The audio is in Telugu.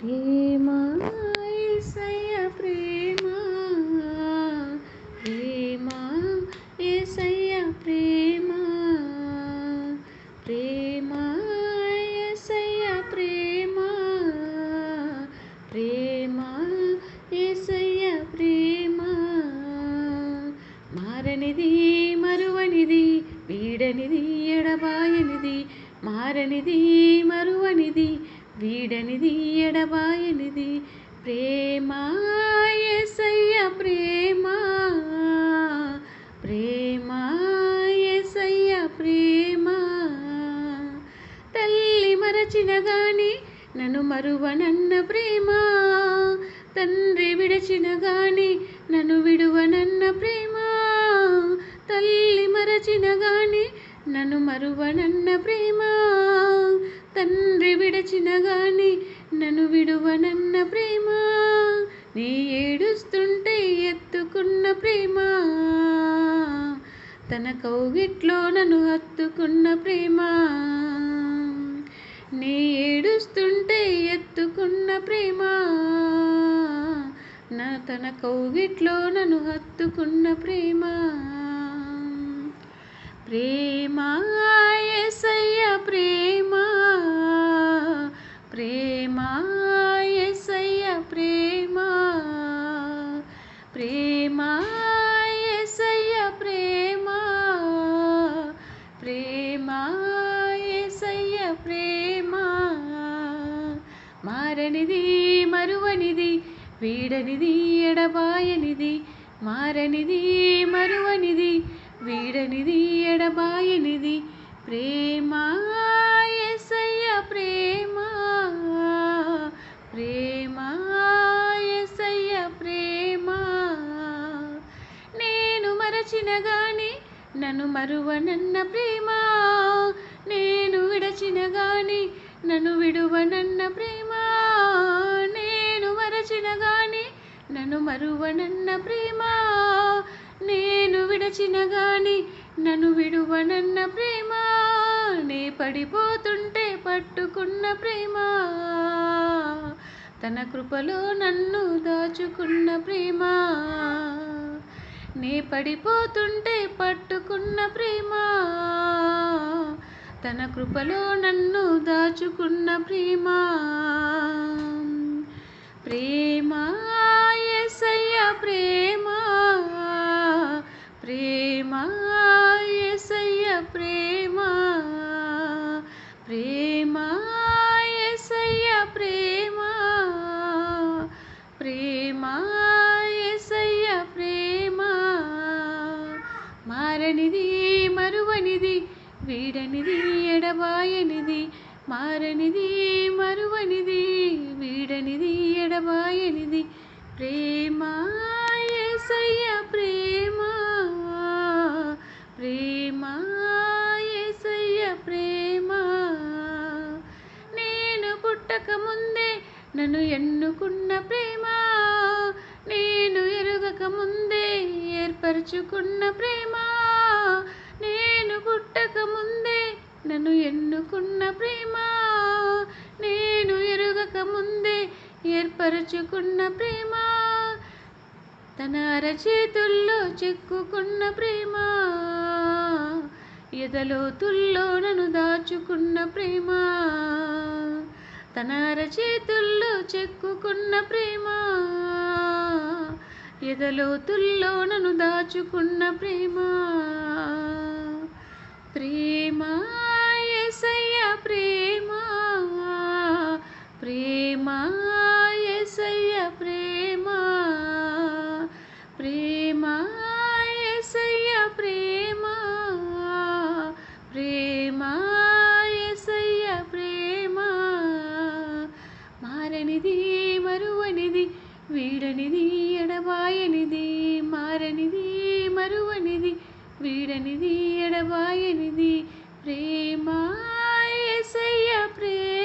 ప్రేమ యేసయ్య ప్రేమ, ప్రేమ యేసయ్య ప్రేమ, ప్రేమ యేసయ్య ప్రేమ, ప్రేమ యేసయ్య ప్రేమ. మారనిది మరువనిది వీడనిది ఎడబాయనిది, మారనిది మరువనిది వీడనిది ఎడబాయనిది, ప్రేమ యేసయ్య ప్రేమ, ప్రేమ యేసయ్య ప్రేమ. తల్లి మరచిన గాని నన్ను మరువనన్న ప్రేమ, తండ్రి విడచిన గాని నన్ను విడువనన్న ప్రేమ, తల్లి మరచిన గాని నన్ను మరువనన్న ప్రేమ, తండ్రి విడచిన గాని నన్ను విడువనన్న ప్రేమ, నీ ఏడుస్తుంటే ఎత్తుకున్న ప్రేమ, తన కౌగిట్లో నన్ను హత్తుకున్న ప్రేమ, నీ ఏడుస్తుంటే ఎత్తుకున్న ప్రేమ, తన కౌగిట్లో నన్ను హత్తుకున్న ప్రేమ. ప్రేమ యేసయ్య ప్రేమ, ప్రేమ యేసయ్య ప్రేమ, ప్రేమ యేసయ్య ప్రేమ, ప్రేమ యేసయ్య ప్రేమ. మారనిది మరువనిది వీడనిది ఎడబాయనిది, మారనిది మరువనిది వీడనిది ఎడబాయనిది, ప్రేమ యేసయ్య ప్రేమ, ప్రేమ యేసయ్య ప్రేమ. నేను మరచిన గాని నన్ను మరువనన్న ప్రేమ, నేను విడచిన గాని నన్ను విడువనన్న ప్రేమ, నేను మరచిన గాని నన్ను మరువనన్న ప్రేమ, నేను విడచిన గాని నన్ను విడువనన్న ప్రేమ, నే పడిపోతుంటే పట్టుకున్న ప్రేమ, తన కృపలో నన్ను దాచుకున్న ప్రేమ, నే పడిపోతుంటే పట్టుకున్న ప్రేమ, తన కృపలో నన్ను దాచుకున్న ప్రేమ. ప్రేమ యేసయ్య ప్రేమ, ప్రేమ యేసయ్య ప్రేమ, ప్రేమ యేసయ్య ప్రేమ, ప్రేమ యేసయ్య ప్రేమ. మారనిది మరువనిది వీడనిది ఎడబాయనిది, మారనిది మరువనిది వీడనిది ఎడబాయనిది, ప్రేమ యేసయ్య ప్రేమ, ప్రేమ యేసయ్య ప్రేమ. నేను పుట్టక ముందే నన్ను ఎన్నుకున్న ప్రేమ, నేను ఎరుగక ముందే ఏర్పరచుకున్న ప్రేమ, నేను పుట్టక ముందే నన్ను ఎన్నుకున్న ప్రేమ, నేను ఎరుగక ముందే ఏర్పరచుకున్న ప్రేమ, తన అరచేతుల్లో చెక్కుకున్న ప్రేమ, ఎదలోతుల్లో నన్ను దాచుకున్న ప్రేమ, తన అరచేతుల్లో చెక్కుకున్న ప్రేమ, ఎదలోతుల్లో నన్ను దాచుకున్న ప్రేమ. ప్రేమ యేసయ్య ప్రేమ, ప్రేమ యేసయ్య ప్రేమ, ప్రేమ యేసయ్య ప్రేమ, ప్రేమ యేసయ్య ప్రేమ. మారనిది మరువనిది వీడనిది ఎడబాయనిది, మారనిది మరువనిది వీడనిది ఎడబాయనిది, ప్రేమ యేసయ్య ప్రేమ.